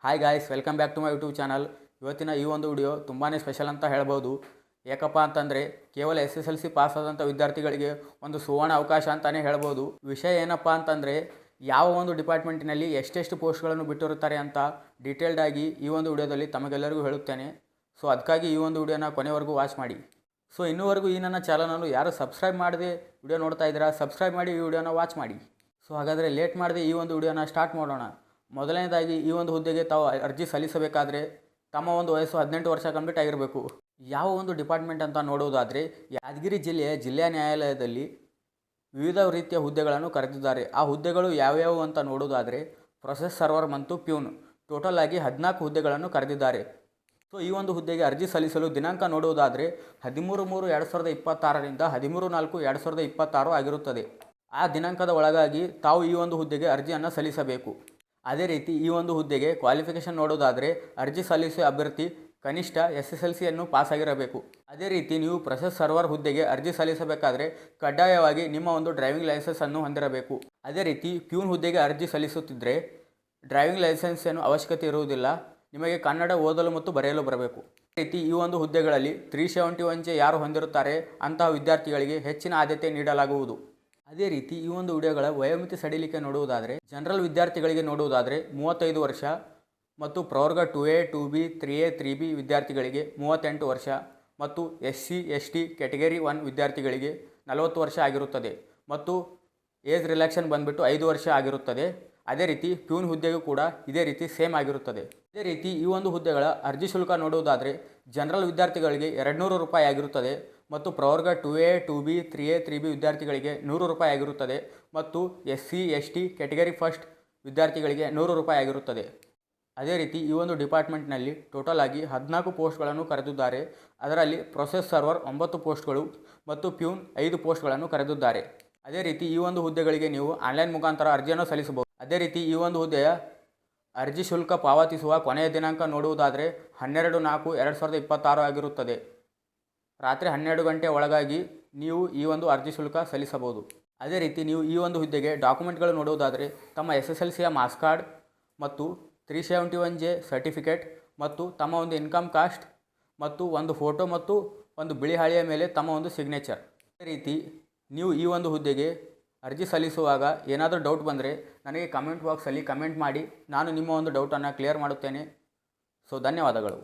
Hi guys, welcome back to my YouTube channel. ಇವತ್ತಿನ ಈ ಒಂದು ವಿಡಿಯೋ ತುಂಬಾ ಸ್ಪೆಷಲ್ ಅಂತ ಹೇಳ್ಬೋದು. ಏಕಪ್ಪ ಅಂತಂದರೆ ಕೇವಲ SSLC ಪಾಸ್ ಆದಂಥ ವಿದ್ಯಾರ್ಥಿಗಳಿಗೆ ಒಂದು ಸುವರ್ಣ ಅವಕಾಶ ಅಂತಲೇ ಹೇಳ್ಬೋದು. ವಿಷಯ ಏನಪ್ಪ ಅಂತಂದರೆ ಯಾವ ಒಂದು ಡಿಪಾರ್ಟ್ಮೆಂಟಿನಲ್ಲಿ ಎಷ್ಟೆಷ್ಟು ಪೋಸ್ಟ್ಗಳನ್ನು ಬಿಟ್ಟಿರುತ್ತಾರೆ ಅಂತ ಡೀಟೇಲ್ಡಾಗಿ ಈ ಒಂದು ವಿಡಿಯೋದಲ್ಲಿ ತಮಗೆಲ್ಲರಿಗೂ ಹೇಳುತ್ತೇನೆ. ಸೊ ಅದಕ್ಕಾಗಿ ಈ ಒಂದು ವಿಡಿಯೋನ ಕೊನೆವರೆಗೂ ವಾಚ್ ಮಾಡಿ. ಸೊ ಇನ್ನೂವರೆಗೂ ಈ ನನ್ನ ಚಾನಲನ್ನು ಯಾರು ಸಬ್ಸ್ಕ್ರೈಬ್ ಮಾಡದೆ ವಿಡಿಯೋ ನೋಡ್ತಾ ಇದ್ದೀರಾ, ಸಬ್ಸ್ಕ್ರೈಬ್ ಮಾಡಿ ಈ ವಿಡಿಯೋನ ವಾಚ್ ಮಾಡಿ. ಸೊ ಹಾಗಾದರೆ ಲೇಟ್ ಮಾಡದೆ ಈ ಒಂದು ವಿಡಿಯೋನ ಸ್ಟಾರ್ಟ್ ಮಾಡೋಣ. ಮೊದಲನೇದಾಗಿ ಈ ಒಂದು ಹುದ್ದೆಗೆ ತಾವು ಅರ್ಜಿ ಸಲ್ಲಿಸಬೇಕಾದ್ರೆ ತಮ್ಮ ಒಂದು ವಯಸ್ಸು 18 ವರ್ಷ ಕಂಪ್ಲೀಟ್ ಆಗಿರಬೇಕು. ಯಾವ ಒಂದು ಡಿಪಾರ್ಟ್ಮೆಂಟ್ ಅಂತ ನೋಡುವುದಾದರೆ ಯಾದಗಿರಿ ಜಿಲ್ಲೆಯ ಜಿಲ್ಲಾ ನ್ಯಾಯಾಲಯದಲ್ಲಿ ವಿವಿಧ ರೀತಿಯ ಹುದ್ದೆಗಳನ್ನು ಕರೆದಿದ್ದಾರೆ. ಆ ಹುದ್ದೆಗಳು ಯಾವ್ಯಾವು ಅಂತ ನೋಡುವುದಾದರೆ ಪ್ರೊಸೆಸ್ ಸರ್ವರ್ ಮತ್ತು ಪ್ಯೂನ್, ಟೋಟಲ್ ಆಗಿ 14 ಹುದ್ದೆಗಳನ್ನು ಕರೆದಿದ್ದಾರೆ. ಸೊ ಈ ಒಂದು ಹುದ್ದೆಗೆ ಅರ್ಜಿ ಸಲ್ಲಿಸಲು ದಿನಾಂಕ ನೋಡುವುದಾದರೆ 13/3/2026ರಿಂದ 13/4/2026 ಆಗಿರುತ್ತದೆ. ಆ ದಿನಾಂಕದ ಒಳಗಾಗಿ ತಾವು ಈ ಒಂದು ಹುದ್ದೆಗೆ ಅರ್ಜಿಯನ್ನು ಸಲ್ಲಿಸಬೇಕು. ಅದೇ ರೀತಿ ಈ ಒಂದು ಹುದ್ದೆಗೆ ಕ್ವಾಲಿಫಿಕೇಷನ್ ನೋಡೋದಾದರೆ ಅರ್ಜಿ ಸಲ್ಲಿಸುವ ಅಭ್ಯರ್ಥಿ ಕನಿಷ್ಠ SSLCಯನ್ನು ಪಾಸ್ ಆಗಿರಬೇಕು. ಅದೇ ರೀತಿ ನೀವು ಪ್ರೊಸೆಸ್ ಸರ್ವರ್ ಹುದ್ದೆಗೆ ಅರ್ಜಿ ಸಲ್ಲಿಸಬೇಕಾದ್ರೆ ಕಡ್ಡಾಯವಾಗಿ ನಿಮ್ಮ ಒಂದು ಡ್ರೈವಿಂಗ್ ಲೈಸೆನ್ಸನ್ನು ಹೊಂದಿರಬೇಕು. ಅದೇ ರೀತಿ ಪ್ಯೂನ್ ಹುದ್ದೆಗೆ ಅರ್ಜಿ ಸಲ್ಲಿಸುತ್ತಿದ್ದರೆ ಡ್ರೈವಿಂಗ್ ಲೈಸೆನ್ಸ್ ಏನು ಅವಶ್ಯಕತೆ ಇರುವುದಿಲ್ಲ, ನಿಮಗೆ ಕನ್ನಡ ಓದಲು ಮತ್ತು ಬರೆಯಲು ಬರಬೇಕು. ಅದೇ ರೀತಿ ಈ ಒಂದು ಹುದ್ದೆಗಳಲ್ಲಿ 371J ಯಾರು ಹೊಂದಿರುತ್ತಾರೆ ಅಂತಹ ವಿದ್ಯಾರ್ಥಿಗಳಿಗೆ ಹೆಚ್ಚಿನ ಆದ್ಯತೆ ನೀಡಲಾಗುವುದು. ಅದೇ ರೀತಿ ಈ ಒಂದು ವಿಡಿಯೋಗಳ ವಯೋಮಿತಿ ಸಡಿಲಿಕೆ ನೋಡುವುದಾದರೆ ಜನರಲ್ ವಿದ್ಯಾರ್ಥಿಗಳಿಗೆ ನೋಡುವುದಾದರೆ 35 ವರ್ಷ ಮತ್ತು ಪ್ರವರ್ಗ 2A 2B 3A 3B ವಿದ್ಯಾರ್ಥಿಗಳಿಗೆ 38 ವರ್ಷ ಮತ್ತು SC ST ಕ್ಯಾಟಗರಿ 1 ವಿದ್ಯಾರ್ಥಿಗಳಿಗೆ 40 ವರ್ಷ ಆಗಿರುತ್ತದೆ ಮತ್ತು ಏಜ್ ರಿಲ್ಯಾಕ್ಷನ್ ಬಂದುಬಿಟ್ಟು 5 ವರ್ಷ ಆಗಿರುತ್ತದೆ. ಅದೇ ರೀತಿ ಪ್ಯೂನ್ ಹುದ್ದೆಗೂ ಕೂಡ ಇದೇ ರೀತಿ ಸೇಮ್ ಆಗಿರುತ್ತದೆ. ಅದೇ ರೀತಿ ಈ ಒಂದು ಹುದ್ದೆಗಳ ಅರ್ಜಿ ಶುಲ್ಕ ನೋಡುವುದಾದರೆ ಜನರಲ್ ವಿದ್ಯಾರ್ಥಿಗಳಿಗೆ 200 ರೂಪಾಯಿ ಆಗಿರುತ್ತದೆ ಮತ್ತು ಪ್ರವರ್ಗ 2A 2B 3A 3B ವಿದ್ಯಾರ್ಥಿಗಳಿಗೆ 100 ರೂಪಾಯಿ ಆಗಿರುತ್ತದೆ ಮತ್ತು SC ST ಕ್ಯಾಟಗರಿ ಫಸ್ಟ್ ವಿದ್ಯಾರ್ಥಿಗಳಿಗೆ 100 ರೂಪಾಯಿ ಆಗಿರುತ್ತದೆ. ಅದೇ ರೀತಿ ಈ ಒಂದು ಡಿಪಾರ್ಟ್ಮೆಂಟ್ನಲ್ಲಿ ಟೋಟಲ್ ಆಗಿ 14 ಪೋಸ್ಟ್ಗಳನ್ನು ಕರೆದಿದ್ದಾರೆ. ಅದರಲ್ಲಿ ಪ್ರೊಸೆಸ್ ಸರ್ವರ್ 9 ಪೋಸ್ಟ್ಗಳು ಮತ್ತು ಪ್ಯೂನ್ 5 ಪೋಸ್ಟ್ಗಳನ್ನು ಕರೆದಿದ್ದಾರೆ. ಅದೇ ರೀತಿ ಈ ಒಂದು ಹುದ್ದೆಗಳಿಗೆ ನೀವು ಆನ್ಲೈನ್ ಮುಖಾಂತರ ಅರ್ಜಿಯನ್ನು ಸಲ್ಲಿಸಬಹುದು. ಅದೇ ರೀತಿ ಈ ಒಂದು ಹುದ್ದೆಯ ಅರ್ಜಿ ಶುಲ್ಕ ಪಾವತಿಸುವ ಕೊನೆಯ ದಿನಾಂಕ ನೋಡುವುದಾದರೆ 12/4/2026 ಆಗಿರುತ್ತದೆ. ರಾತ್ರಿ 12 ಗಂಟೆ ಒಳಗಾಗಿ ನೀವು ಈ ಒಂದು ಅರ್ಜಿ ಶುಲ್ಕ ಸಲ್ಲಿಸಬಹುದು. ಅದೇ ರೀತಿ ನೀವು ಈ ಒಂದು ಹುದ್ದೆಗೆ ಡಾಕ್ಯುಮೆಂಟ್ಗಳು ನೋಡುವುದಾದರೆ ತಮ್ಮ SSLCಯ ಮಾರ್ಕ್ಸ್ ಕಾರ್ಡ್ ಮತ್ತು 371J ಸರ್ಟಿಫಿಕೇಟ್ ಮತ್ತು ತಮ್ಮ ಒಂದು ಇನ್ಕಮ್ ಕಾಸ್ಟ್ ಮತ್ತು ಒಂದು ಫೋಟೋ ಮತ್ತು ಒಂದು ಬಿಳಿ ಹಾಳೆಯ ಮೇಲೆ ತಮ್ಮ ಒಂದು ಸಿಗ್ನೇಚರ್. ಅದೇ ರೀತಿ ನೀವು ಈ ಒಂದು ಹುದ್ದೆಗೆ ಅರ್ಜಿ ಸಲ್ಲಿಸುವಾಗ ಏನಾದರೂ ಡೌಟ್ ಬಂದರೆ ನನಗೆ ಕಮೆಂಟ್ ಬಾಕ್ಸಲ್ಲಿ ಕಮೆಂಟ್ ಮಾಡಿ, ನಾನು ನಿಮ್ಮ ಒಂದು ಡೌಟನ್ನು ಕ್ಲಿಯರ್ ಮಾಡುತ್ತೇನೆ. ಸೊ ಧನ್ಯವಾದಗಳು.